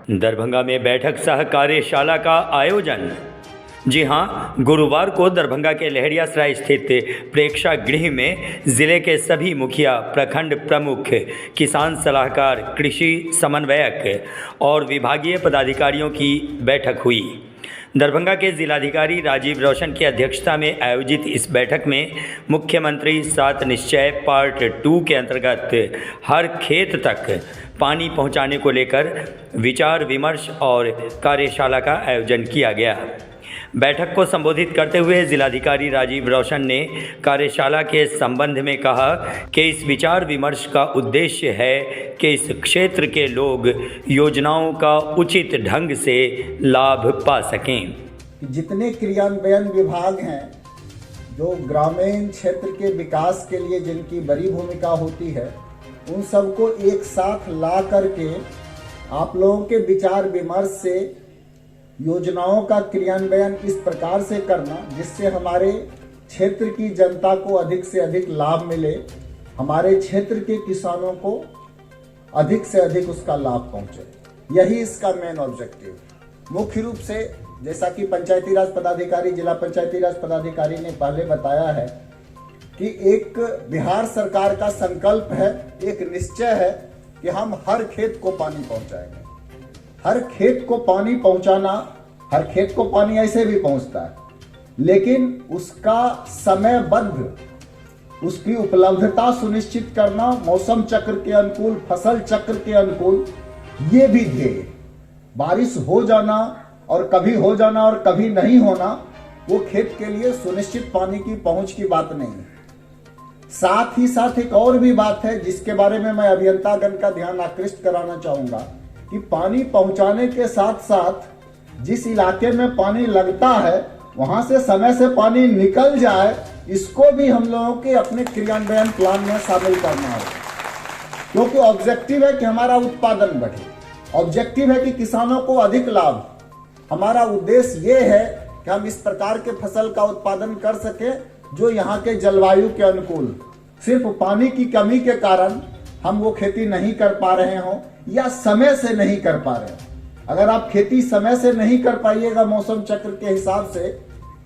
दरभंगा में बैठक सह कार्यशाला का आयोजन। जी हां, गुरुवार को दरभंगा के लहरियासराय स्थित प्रेक्षागृह में जिले के सभी मुखिया, प्रखंड प्रमुख, किसान सलाहकार, कृषि समन्वयक और विभागीय पदाधिकारियों की बैठक हुई। दरभंगा के जिलाधिकारी राजीव रोशन की अध्यक्षता में आयोजित इस बैठक में मुख्यमंत्री 7 निश्चय पार्ट 2 के अंतर्गत हर खेत तक पानी पहुंचाने को लेकर विचार विमर्श और कार्यशाला का आयोजन किया गया। बैठक को संबोधित करते हुए जिलाधिकारी राजीव रोशन ने कार्यशाला के संबंध में कहा कि इस विचार विमर्श का उद्देश्य है कि इस क्षेत्र के लोग योजनाओं का उचित ढंग से लाभ पा सकें। जितने क्रियान्वयन विभाग हैं जो ग्रामीण क्षेत्र के विकास के लिए जिनकी बड़ी भूमिका होती है, उन सबको एक साथ ला करके आप लोगों के विचार विमर्श से योजनाओं का क्रियान्वयन इस प्रकार से करना जिससे हमारे क्षेत्र की जनता को अधिक से अधिक लाभ मिले, हमारे क्षेत्र के किसानों को अधिक से अधिक उसका लाभ पहुंचे। यही इसका मेन ऑब्जेक्टिव। मुख्य रूप से जैसा कि पंचायती राज पदाधिकारी, जिला पंचायती राज पदाधिकारी ने पहले बताया है कि एक बिहार सरकार का संकल्प है, एक निश्चय है कि हम हर खेत को पानी पहुंचाएंगे। हर खेत को पानी पहुंचाना, हर खेत को पानी ऐसे भी पहुंचता है, लेकिन उसका समयबद्ध, उसकी उपलब्धता सुनिश्चित करना, मौसम चक्र के अनुकूल, फसल चक्र के अनुकूल, ये भी ध्येय। बारिश हो जाना और कभी हो जाना और कभी नहीं होना, वो खेत के लिए सुनिश्चित पानी की पहुंच की बात नहीं है। साथ ही साथ एक और भी बात है जिसके बारे में मैं अभियंतागण का ध्यान आकृष्ट कराना चाहूंगा कि पानी पहुंचाने के साथ साथ जिस इलाके में पानी लगता है वहां से समय से पानी निकल जाए, इसको भी हम लोगों के अपने क्रियान्वयन प्लान में शामिल करना है, क्योंकि ऑब्जेक्टिव है कि हमारा उत्पादन बढ़े, ऑब्जेक्टिव है कि किसानों को अधिक लाभ। हमारा उद्देश्य ये है कि हम इस प्रकार के फसल का उत्पादन कर सके जो यहाँ के जलवायु के अनुकूल, सिर्फ पानी की कमी के कारण हम वो खेती नहीं कर पा रहे हों या समय से नहीं कर पा रहे हो। अगर आप खेती समय से नहीं कर पाइएगा मौसम चक्र के हिसाब से,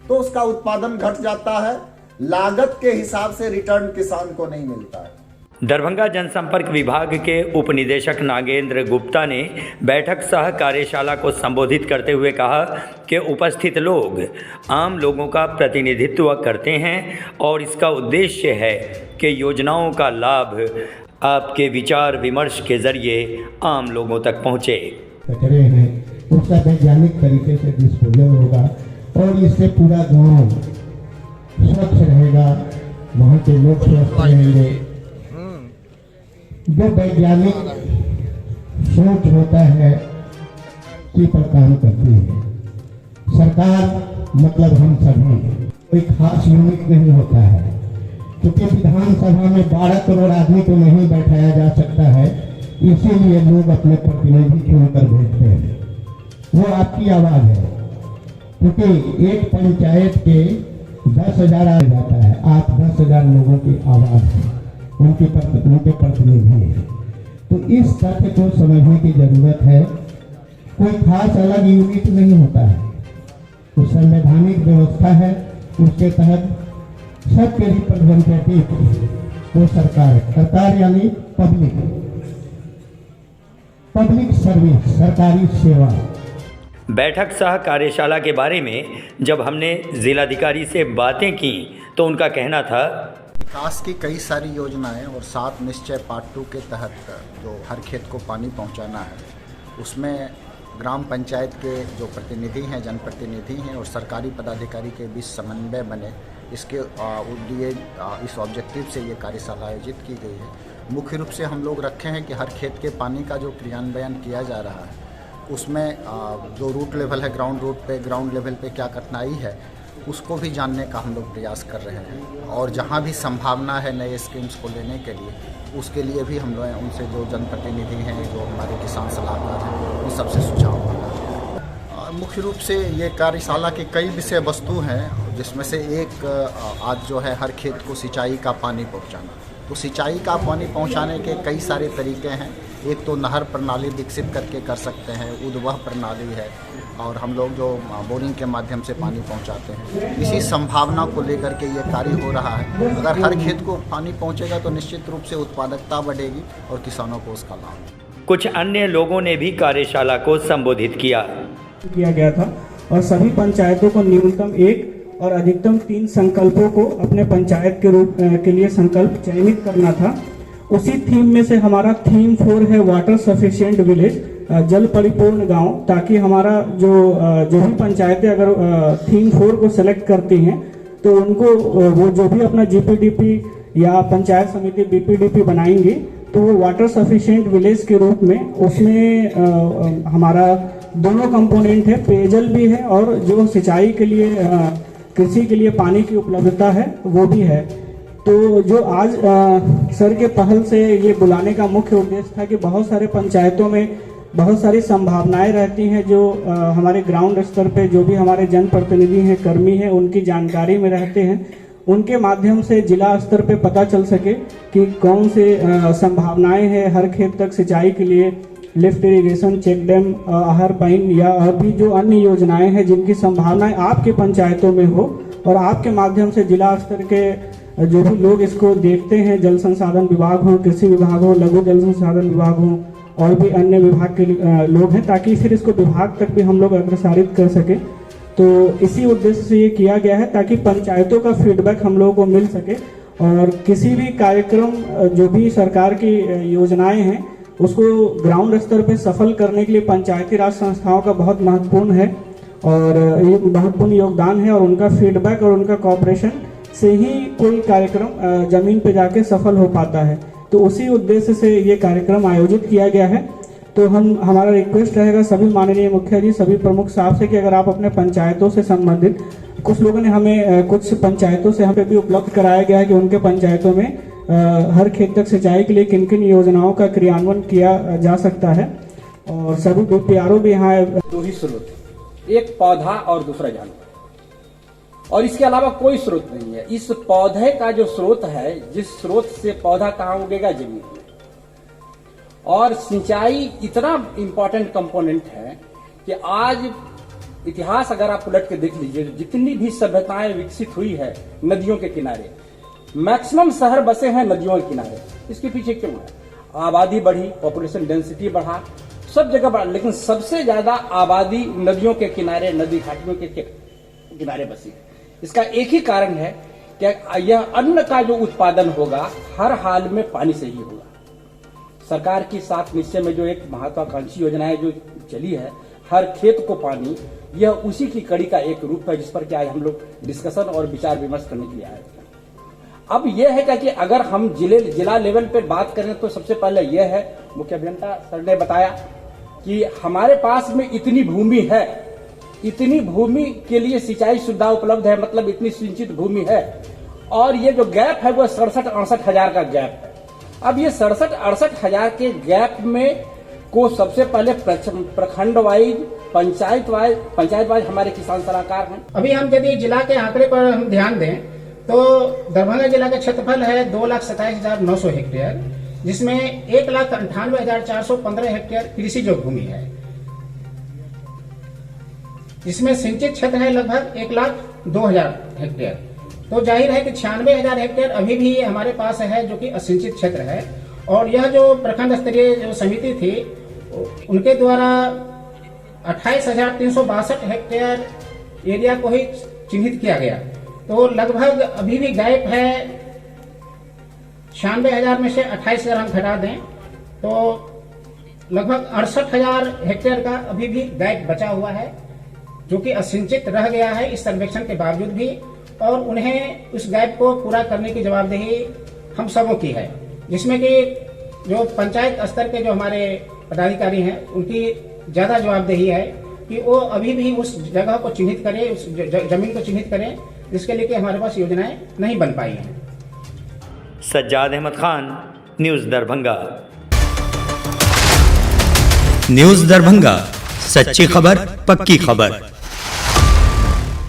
तो उसका उत्पादन घट जाता है, लागत के हिसाब से रिटर्न किसान को नहीं मिलता है। दरभंगा जनसंपर्क विभाग के उप निदेशक नागेंद्र गुप्ता ने बैठक सह कार्यशाला को संबोधित करते हुए कहा कि उपस्थित लोग आम लोगों का प्रतिनिधित्व करते हैं और इसका उद्देश्य है कि योजनाओं का लाभ आपके विचार विमर्श के जरिए आम लोगों तक पहुँचे। कचरे हैं उसका वैज्ञानिक तरीके से डिस्पोजल होगा और इससे पूरा गांव स्वच्छ रहेगा, वहाँ के लोग स्वस्थ रहेंगे। जो वैज्ञानिक सोच होता है उसी पर काम करती है सरकार, मतलब हम सभी। कोई खास यूनिट नहीं होता है, क्योंकि विधानसभा में 12 करोड़ आदमी को नहीं बैठाया जा सकता है, इसीलिए लोग अपने प्रतिनिधि चुनकर भेजते हैं। वो आपकी आवाज है, क्योंकि एक पंचायत के 10,000 आ जाता है, आप 10,000 लोगों की आवाज है, उनके प्रतिनिधि है। तो इस तथ्य को समझने की जरूरत है। कोई खास अलग यूनिट नहीं होता है, तो संवैधानिक व्यवस्था है, उसके तहत सबके रिप्रेजेंटेटिव वो सरकार है। सरकार यानी पब्लिक सर्विस, सरकारी सेवा। बैठक सह कार्यशाला के बारे में जब हमने जिलाधिकारी से बातें की तो उनका कहना था, विकास की कई सारी योजनाएं और 7 निश्चय पार्ट 2 के तहत जो हर खेत को पानी पहुंचाना है, उसमें ग्राम पंचायत के जो प्रतिनिधि हैं, जनप्रतिनिधि हैं और सरकारी पदाधिकारी के बीच समन्वय बने, इसके लिए इस ऑब्जेक्टिव से ये कार्यशाला आयोजित की गई है। मुख्य रूप से हम लोग रखे हैं कि हर खेत के पानी का जो क्रियान्वयन किया जा रहा है, उसमें जो रूट लेवल है, ग्राउंड लेवल पे क्या कठिनाई है, उसको भी जानने का हम लोग प्रयास कर रहे हैं। और जहाँ भी संभावना है नए स्कीम्स को लेने के लिए, उसके लिए भी हम लोग उनसे जो जनप्रतिनिधि हैं, जो हमारे किसान सलाहकार हैं, उन सबसे सुझाव मांगा। मुख्य रूप से ये कार्यशाला की कई विषय वस्तु हैं, जिसमें से एक आज जो है हर खेत को सिंचाई का पानी पहुँचाना। तो सिंचाई का पानी पहुँचाने के कई सारे तरीके हैं। एक तो नहर प्रणाली विकसित करके कर सकते हैं, उद्वह प्रणाली है, और हम लोग जो बोरिंग के माध्यम से पानी पहुंचाते हैं। इसी संभावना को लेकर के ये कार्य हो रहा है। अगर हर खेत को पानी पहुंचेगा तो निश्चित रूप से उत्पादकता बढ़ेगी और किसानों को उसका लाभ। कुछ अन्य लोगों ने भी कार्यशाला को संबोधित किया गया था और सभी पंचायतों को न्यूनतम 1 और अधिकतम 3 संकल्पों को अपने पंचायत के लिए संकल्प चयनित करना था। उसी थीम में से हमारा थीम 4 है वाटर सफिशिएंट विलेज, जल परिपूर्ण गांव, ताकि हमारा जो भी पंचायतें अगर थीम 4 को सेलेक्ट करती हैं तो उनको वो जो भी अपना जीपीडीपी या पंचायत समिति बीपीडीपी बनाएंगी तो वो वाटर सफिशिएंट विलेज के रूप में उसमें हमारा दोनों कंपोनेंट है, पेयजल भी है और जो सिंचाई के लिए कृषि के लिए पानी की उपलब्धता है वो भी है। तो जो आज सर के पहल से ये बुलाने का मुख्य उद्देश्य था कि बहुत सारे पंचायतों में बहुत सारी संभावनाएं रहती हैं जो हमारे ग्राउंड स्तर पे जो भी हमारे जनप्रतिनिधि हैं, कर्मी हैं, उनकी जानकारी में रहते हैं, उनके माध्यम से जिला स्तर पे पता चल सके कि कौन से संभावनाएं हैं हर खेत तक सिंचाई के लिए, लिफ्ट इरिगेशन, चेक डैम, आहर पाइन या और भी जो अन्य योजनाएं हैं जिनकी संभावनाएं आपके पंचायतों में हो और आपके माध्यम से जिला स्तर के जो भी लोग इसको देखते हैं, जल संसाधन विभाग हो, कृषि विभाग हो, लघु जल संसाधन विभाग हो और भी अन्य विभाग के लोग हैं, ताकि फिर इसको विभाग तक भी हम लोग अग्रसारित कर सके। तो इसी उद्देश्य से ये किया गया है ताकि पंचायतों का फीडबैक हम लोगों को मिल सके और किसी भी कार्यक्रम जो भी सरकार की योजनाएं हैं उसको ग्राउंड स्तर पे सफल करने के लिए पंचायती राज संस्थाओं का बहुत महत्वपूर्ण है और ये महत्वपूर्ण योगदान है और उनका फीडबैक और उनका कॉपरेशन से ही कोई कार्यक्रम जमीन पे जाके सफल हो पाता है। तो उसी उद्देश्य से ये कार्यक्रम आयोजित किया गया है। तो हमारा रिक्वेस्ट रहेगा सभी माननीय मुखिया जी, सभी प्रमुख साहब से कि अगर आप अपने पंचायतों से संबंधित, कुछ लोगों ने हमें कुछ पंचायतों से हमें भी उपलब्ध कराया गया है कि उनके पंचायतों में हर खेत तक सिंचाई के लिए किन किन योजनाओं का क्रियान्वयन किया जा सकता है और सभी बीपीआरओ भी यहाँ। दो ही स्रोत है, एक पौधा और दूसरा जानवर, और इसके अलावा कोई स्रोत नहीं है। इस पौधे का जो स्रोत है, जिस स्रोत से पौधा कहाँ उगेगा, जमीन में। और सिंचाई इतना इंपॉर्टेंट कंपोनेंट है कि आज इतिहास अगर आप उलट के देख लीजिए, जितनी भी सभ्यताएं विकसित हुई है नदियों के किनारे, मैक्सिमम शहर बसे हैं नदियों के किनारे। इसके पीछे क्यों है? आबादी बढ़ी, पॉपुलेशन डेंसिटी बढ़ा, सब जगह बढ़ा, लेकिन सबसे ज्यादा आबादी नदियों के किनारे, नदी घाटियों के किनारे बसी है। इसका एक ही कारण है कि यह अन्न का जो उत्पादन होगा हर हाल में पानी से ही होगा। सरकार की 7 निश्चय में जो एक महत्वाकांक्षी योजना है जो चली है, हर खेत को पानी, यह उसी की कड़ी का एक रूप है जिस पर क्या हम लोग डिस्कशन और विचार विमर्श करने के लिए आए थे। अब यह है कि अगर हम जिला लेवल पे बात करें तो सबसे पहले यह है, मुख्य अभियंता सर ने बताया कि हमारे पास में इतनी भूमि है, इतनी भूमि के लिए सिंचाई सुविधा उपलब्ध है, मतलब इतनी सिंचित भूमि है, और ये जो गैप है वो 67-68 हजार का गैप है। अब ये 67-68 हजार के गैप में को सबसे पहले प्रखंड वाइज, पंचायत वाइज हमारे किसान सलाहकार हैं। अभी हम यदि जिला के आंकड़े पर हम ध्यान दें तो दरभंगा जिला का क्षेत्रफल है 2,27,900 हेक्टेयर, जिसमें 1,98,415 हेक्टेयर कृषि जो भूमि है, जिसमें सिंचित क्षेत्र है लगभग 1,02,000 हेक्टेयर। तो जाहिर है कि 96,000 हेक्टेयर अभी भी हमारे पास है जो कि असिंचित क्षेत्र है। और यह जो प्रखंड स्तरीय जो समिति थी उनके द्वारा 28,362 हेक्टेयर एरिया को ही चिन्हित किया गया। तो लगभग अभी भी गैप है 96,000 में से 28,000 हम घटा दें तो लगभग 68,000 हेक्टेयर का अभी भी गैप बचा हुआ है जो कि असिंचित रह गया है इस सर्वेक्षण के बावजूद भी, और उन्हें उस गैप को पूरा करने की जवाबदेही हम सबों की है, जिसमें कि जो पंचायत स्तर के जो हमारे पदाधिकारी हैं उनकी ज्यादा जवाबदेही है कि वो अभी भी उस जगह को चिन्हित करें, उस जमीन को चिन्हित करें जिसके लिए कि हमारे पास योजनाएं नहीं बन पाई हैं। सज्जाद अहमद खान, न्यूज़ दरभंगा। न्यूज़ दरभंगा, सच्ची खबर पक्की खबर।